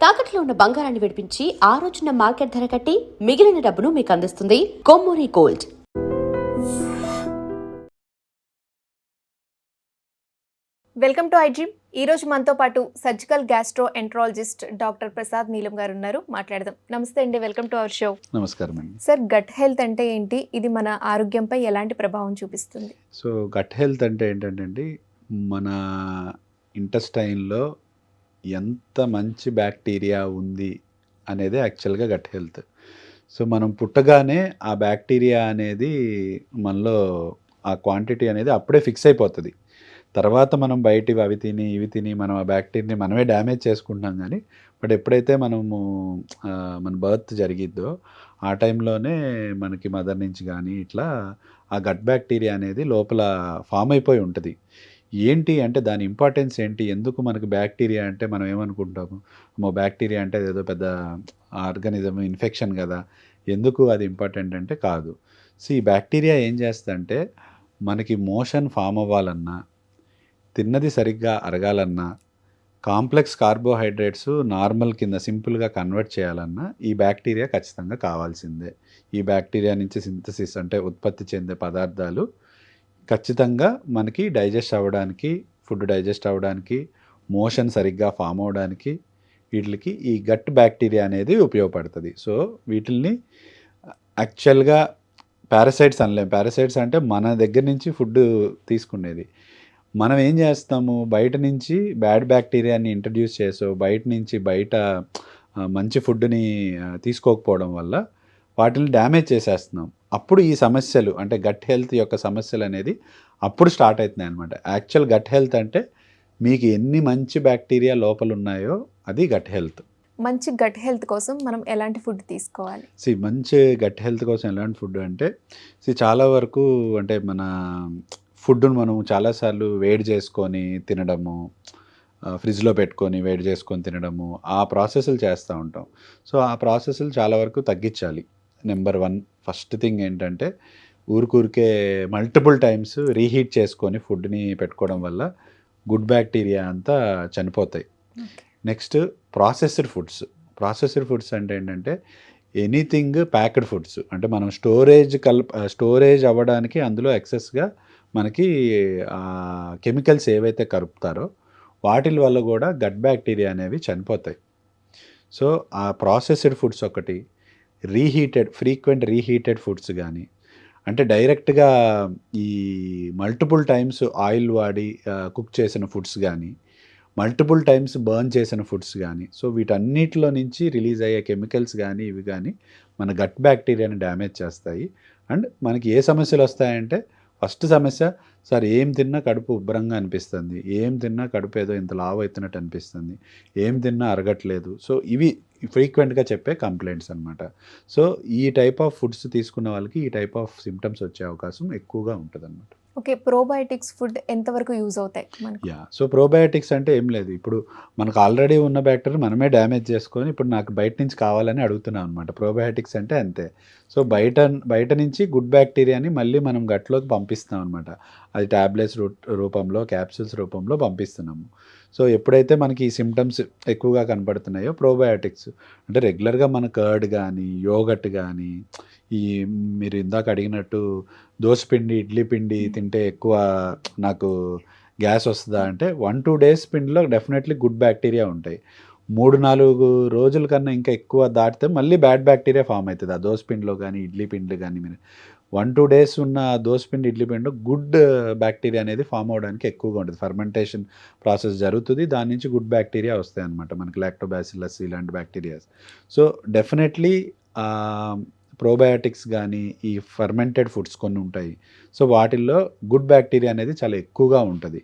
తాకట్లో ఉన్న బంగారాన్ని విడిపించి ఆ రోజున మార్కెట్ ధర కట్టి మిగిలిన డబ్బును మీకు అందిస్తుంది Kommuri gold. Welcome to iDream. ఈరోజు మనతో పాటు surgical gastro enterologist doctor Prasad నీలం గారు ఉన్నారు. మాట్లాడదాం. నమస్తే అండి, వెల్కమ్ టు అవర్ షో. నమస్కారం అండి. సార్, గట్ హెల్త్ అంటే ఏంటి? ఇది మన ఆరోగ్యంపై ఎలాంటి ప్రభావం చూపిస్తుంది? సో గట్ హెల్త్ అంటే ఏంటంటే మన ఇంటెస్టైన్లో ఎంత మంచి బ్యాక్టీరియా ఉంది అనేది యాక్చువల్గా గట్ హెల్త్. సో మనం పుట్టగానే ఆ బ్యాక్టీరియా అనేది మనలో ఆ క్వాంటిటీ అనేది అప్పుడే ఫిక్స్ అయిపోతుంది. తర్వాత మనం బయటివి అవి తిని ఇవి తిని మనం ఆ బ్యాక్టీరియాని మనమే డ్యామేజ్ చేసుకుంటాం. కానీ బట్ ఎప్పుడైతే మనము మన బర్త్ జరిగిద్దో ఆ టైంలోనే మనకి మదర్ నుంచి కానీ ఇట్లా ఆ గట్ బ్యాక్టీరియా అనేది లోపల ఫామ్ అయిపోయి ఉంటుంది. ఏంటి అంటే దాని ఇంపార్టెన్స్ ఏంటి, ఎందుకు మనకు బ్యాక్టీరియా అంటే మనం ఏమనుకుంటాము, బ్యాక్టీరియా అంటే అదేదో పెద్ద ఆర్గానిజం ఇన్ఫెక్షన్ కదా, ఎందుకు అది ఇంపార్టెంట్ అంటే కాదు. సో ఈ బ్యాక్టీరియా ఏం చేస్తుందంటే మనకి మోషన్ ఫామ్ అవ్వాలన్నా, తిన్నది సరిగ్గా అరగాలన్నా, కాంప్లెక్స్ కార్బోహైడ్రేట్స్ నార్మల్ కింద సింపుల్గా కన్వర్ట్ చేయాలన్నా ఈ బ్యాక్టీరియా ఖచ్చితంగా కావాల్సిందే. ఈ బ్యాక్టీరియా నుంచి సింథసిస్ అంటే ఉత్పత్తి చెందే పదార్థాలు ఖచ్చితంగా మనకి డైజెస్ట్ అవ్వడానికి, ఫుడ్ డైజెస్ట్ అవ్వడానికి, మోషన్ సరిగ్గా ఫామ్ అవ్వడానికి వీటికి ఈ గట్ బ్యాక్టీరియా అనేది ఉపయోగపడుతుంది. సో వీటిల్ని యాక్చువల్గా పారాసైట్స్ అనలేం. పారాసైట్స్ అంటే మన దగ్గర నుంచి ఫుడ్ తీసుకునేది. మనం ఏం చేస్తాము, బయట నుంచి బ్యాడ్ బ్యాక్టీరియాని ఇంట్రడ్యూస్ చేసో బయట మంచి ఫుడ్ని తీసుకోకపోవడం వల్ల వాటిని డ్యామేజ్ చేసేస్తున్నాం. అప్పుడు ఈ సమస్యలు అంటే గట్ హెల్త్ యొక్క సమస్యలు అనేది అప్పుడు స్టార్ట్ అవుతున్నాయి అనమాట. యాక్చువల్ గట్ హెల్త్ అంటే మీకు ఎన్ని మంచి బ్యాక్టీరియా లోపల ఉన్నాయో అది గట్ హెల్త్. మంచి గట్ హెల్త్ కోసం మనం ఎలాంటి ఫుడ్ తీసుకోవాలి? మంచి గట్ హెల్త్ కోసం ఎలాంటి ఫుడ్ అంటే చాలా వరకు అంటే మన ఫుడ్ను మనం చాలాసార్లు వేడి చేసుకొని తినడము, ఫ్రిడ్జ్లో పెట్టుకొని వేడి చేసుకొని తినడము, ఆ ప్రాసెస్లు చేస్తూ ఉంటాం. సో ఆ ప్రాసెస్లు చాలా వరకు తగ్గించాలి. నెంబర్ 1 ఫస్ట్ థింగ్ ఏంటంటే ఊరికే మల్టిపుల్ టైమ్స్ రీహీట్ చేసుకొని ఫుడ్ని పెట్టుకోవడం వల్ల గుడ్ బ్యాక్టీరియా అంతా చనిపోతాయి. నెక్స్ట్ ప్రాసెస్డ్ ఫుడ్స్ అంటే ఏంటంటే ఎనీథింగ్ ప్యాక్డ్ ఫుడ్స్ అంటే మనం స్టోరేజ్ అవ్వడానికి అందులో ఎక్సెస్గా మనకి కెమికల్స్ ఏవైతే కలుపుతారో వాటి వల్ల కూడా గట్ బ్యాక్టీరియా అనేవి చనిపోతాయి. సో ఆ ప్రాసెస్డ్ ఫుడ్స్ ఒకటి, ఫ్రీక్వెంట్ రీహీటెడ్ ఫుడ్స్ కానీ అంటే డైరెక్ట్గా ఈ మల్టిపుల్ టైమ్స్ ఆయిల్ వాడి కుక్ చేసిన ఫుడ్స్ కానీ, మల్టిపుల్ టైమ్స్ బర్న్ చేసిన ఫుడ్స్ కానీ, సో వీటన్నిటిలో నుంచి రిలీజ్ అయ్యే కెమికల్స్ కానీ ఇవి కానీ మన గట్ బ్యాక్టీరియాని డ్యామేజ్ చేస్తాయి. అండ్ మనకి ఏ సమస్యలు వస్తాయంటే ఫస్ట్ సమస్య, సార్ ఏం తిన్నా కడుపు ఉబ్బరంగా అనిపిస్తుంది, ఏం తిన్నా కడుపు ఏదో ఇంత లావు అవుతున్నట్టు అనిపిస్తుంది, ఏం తిన్నా అరగట్లేదు. సో ఇవి ఫ్రీక్వెంట్గా చెప్పే కంప్లైంట్స్ అనమాట. సో ఈ టైప్ ఆఫ్ ఫుడ్స్ తీసుకున్న వాళ్ళకి ఈ టైప్ ఆఫ్ సిమ్టమ్స్ వచ్చే అవకాశం ఎక్కువగా ఉంటుంది అనమాట. ఓకే, ప్రోబయోటిక్స్ ఫుడ్ ఎంతవరకు యూజ్ అవుతాయి? సో ప్రోబయోటిక్స్ అంటే ఏం లేదు, ఇప్పుడు మనకు ఆల్రెడీ ఉన్న బ్యాక్టీరియా మనమే డ్యామేజ్ చేసుకొని ఇప్పుడు నాకు బయట నుంచి కావాలని అడుగుతున్నాం అనమాట. ప్రోబయోటిక్స్ అంటే అంతే. సో బయట నుంచి గుడ్ బ్యాక్టీరియాని మళ్ళీ మనం గట్లోకి పంపిస్తాం అనమాట. అది ట్యాబ్లెట్స్ రూపంలో, క్యాప్సూల్స్ రూపంలో పంపిస్తున్నాము. సో ఎప్పుడైతే మనకి ఈ సిమ్టమ్స్ ఎక్కువగా కనపడుతున్నాయో ప్రోబయోటిక్స్ అంటే రెగ్యులర్గా మన కర్డ్ కానీ, యోగట్ కానీ, ఈ మీరు ఇందాక అడిగినట్టు దోసపిండి, ఇడ్లీ పిండి తింటే ఎక్కువ నాకు గ్యాస్ వస్తుందా అంటే 1-2 days పిండిలో డెఫినెట్లీ గుడ్ బ్యాక్టీరియా ఉంటాయి. 3-4 రోజుల కన్నా ఇంకా ఎక్కువ దాటితే మళ్ళీ బ్యాడ్ బ్యాక్టీరియా ఫామ్ అవుతుంది ఆ దోసపిండిలో కానీ ఇడ్లీ పిండిలో కానీ. మీరు 1-2 days ఉన్న దోసపిండి, ఇడ్లీ పిండిలో గుడ్ బ్యాక్టీరియా అనేది ఫామ్ అవ్వడానికి ఎక్కువగా ఉంటుంది. ఫర్మెంటేషన్ ప్రాసెస్ జరుగుతుంది, దాని నుంచి గుడ్ బ్యాక్టీరియా వస్తాయి అనమాట మనకి, లాక్టోబాసిల్లస్ ఇలాంటి బ్యాక్టీరియాస్. సో డెఫినెట్లీ ప్రోబయాటిక్స్ కానీ ఈ ఫర్మెంటెడ్ ఫుడ్స్ కొన్ని ఉంటాయి. సో వాటిల్లో గుడ్ బ్యాక్టీరియా అనేది చాలా ఎక్కువగా ఉంటుంది.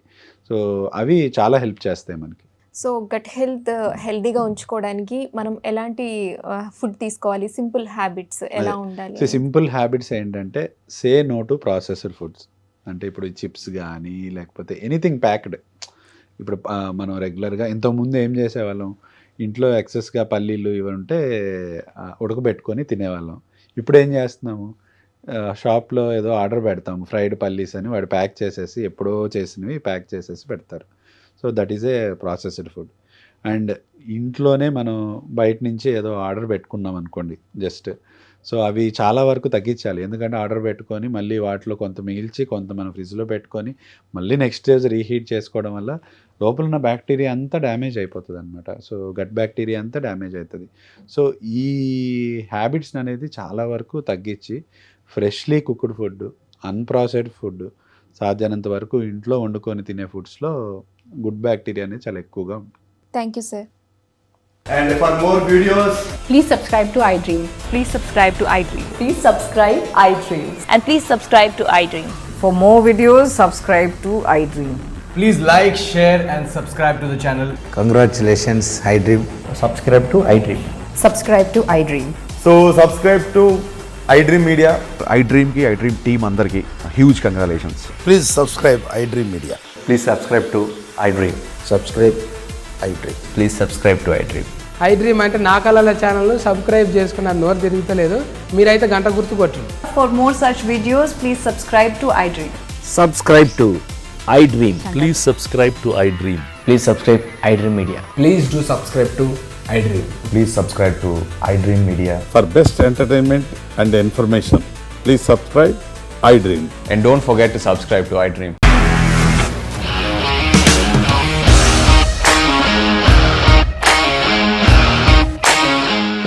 సో అవి చాలా హెల్ప్ చేస్తాయి మనకి. సో గట్ హెల్త్ హెల్దీగా ఉంచుకోవడానికి మనం ఎలాంటి ఫుడ్ తీసుకోవాలి? సింపుల్ హ్యాబిట్స్ ఎలా ఉండాలి? సింపుల్ హ్యాబిట్స్ ఏంటంటే say no to processed foods. అంటే ఇప్పుడు చిప్స్ కానీ లేకపోతే ఎనీథింగ్ ప్యాక్డ్. ఇప్పుడు మనం రెగ్యులర్గా ఇంతకుముందు ఏం చేసేవాళ్ళం, ఇంట్లో ఎక్సెస్గా పల్లీలు ఇవి ఉంటే ఉడకబెట్టుకొని తినేవాళ్ళం. ఇప్పుడు ఏం చేస్తున్నాము, షాప్లో ఏదో ఆర్డర్ పెడతాము, ఫ్రైడ్ పల్లీస్ అని, వాడు ప్యాక్ చేసేసి ఎప్పుడో చేసినవి ప్యాక్ చేసేసి పెడతారు. So that is a processed food. And ఇంట్లోనే మనం బయట నుంచి ఏదో ఆర్డర్ పెట్టుకున్నాం అనుకోండి జస్ట్, సో అవి చాలా వరకు తగ్గించాలి. ఎందుకంటే ఆర్డర్ పెట్టుకొని మళ్ళీ వాటిలో కొంత మిగిల్చి కొంత మనం ఫ్రిడ్జ్లో పెట్టుకొని మళ్ళీ నెక్స్ట్ డేస్ రీహీట్ చేసుకోవడం వల్ల లోపల ఉన్న బ్యాక్టీరియా అంతా డ్యామేజ్ అయిపోతుంది అనమాట. సో గట్ బ్యాక్టీరియా అంతా డ్యామేజ్ అవుతుంది. సో ఈ హ్యాబిట్స్ అనేది చాలా వరకు తగ్గించి freshly cooked food, unprocessed food, సాధ్యమైనంత వరకు ఇంట్లో వండుకొని తినే ఫుడ్స్లో గుడ్ బ్యాక్టీరియా అనేది చాలా ఎక్కువగా ఉంటుంది. Thank you sir. And for more videos, Please subscribe to iDream. Please subscribe to iDream. Please subscribe iDream. And please subscribe to iDream. For more videos, subscribe to iDream. please like, share, and subscribe to the channel. Congratulations, iDream. Subscribe to iDream. Subscribe to iDream. So, subscribe to iDream Media. iDream team andarki huge congratulations. Please subscribe iDream Media. Please subscribe to iDream. Subscribe iDream. Please subscribe to iDream. iDream అంటే నా కళల channel subscribe చేసుకున్న నోరు తిరుగుతలేదు, మీరైతే గంట గుర్తు కొట్టండి. For more such videos, please subscribe to iDream. Subscribe to iDream. Please subscribe to iDream. Please subscribe iDream Media. Please do subscribe to iDream. Please subscribe to iDream Media. For best entertainment and information, please subscribe iDream. And don't forget to subscribe to iDream.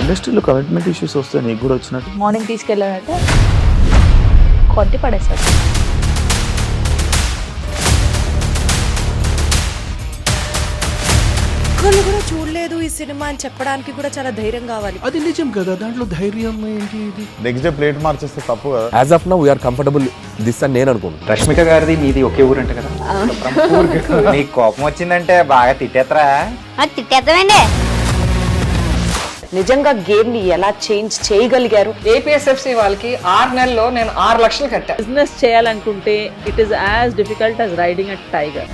ఇండస్ట్రీలో commitment issues వస్తే నీకు కూడా వచ్చినట్టు morning తీసుకెళ్ళాడంటే కొట్టి పడేస్తాడు. ఒక్కళ్ళు కూడా చూడలేదు ఈ సినిమా అని చెప్పడానికి కూడా చాలా ధైర్యం కావాలి. అది నిజం కదా, దాంట్లో ధైర్యం ఏంటి? ఇది నెక్స్ట్ డే ప్లేట్ మార్చేస్తే తప్పు కదా. As of now we are comfortable this అని నేను అనుకుంటున్నాను. రష్మిక గారిది మీది ఒకే ఊరంట కదా. నీకు కోపం వచ్చిందంటే బాగా తిట్టేత్తరా? తిట్టేద్దామండి. నిజంగా గేమ్ ని ఎలా చేంజ్ చేయగలిగారు? APSFC వాళ్ళకి 6 నెలల్లో నేను 6 లక్షలు కట్టా. బిజినెస్ చేయాలనుకుంటే it is as difficult as riding a tiger.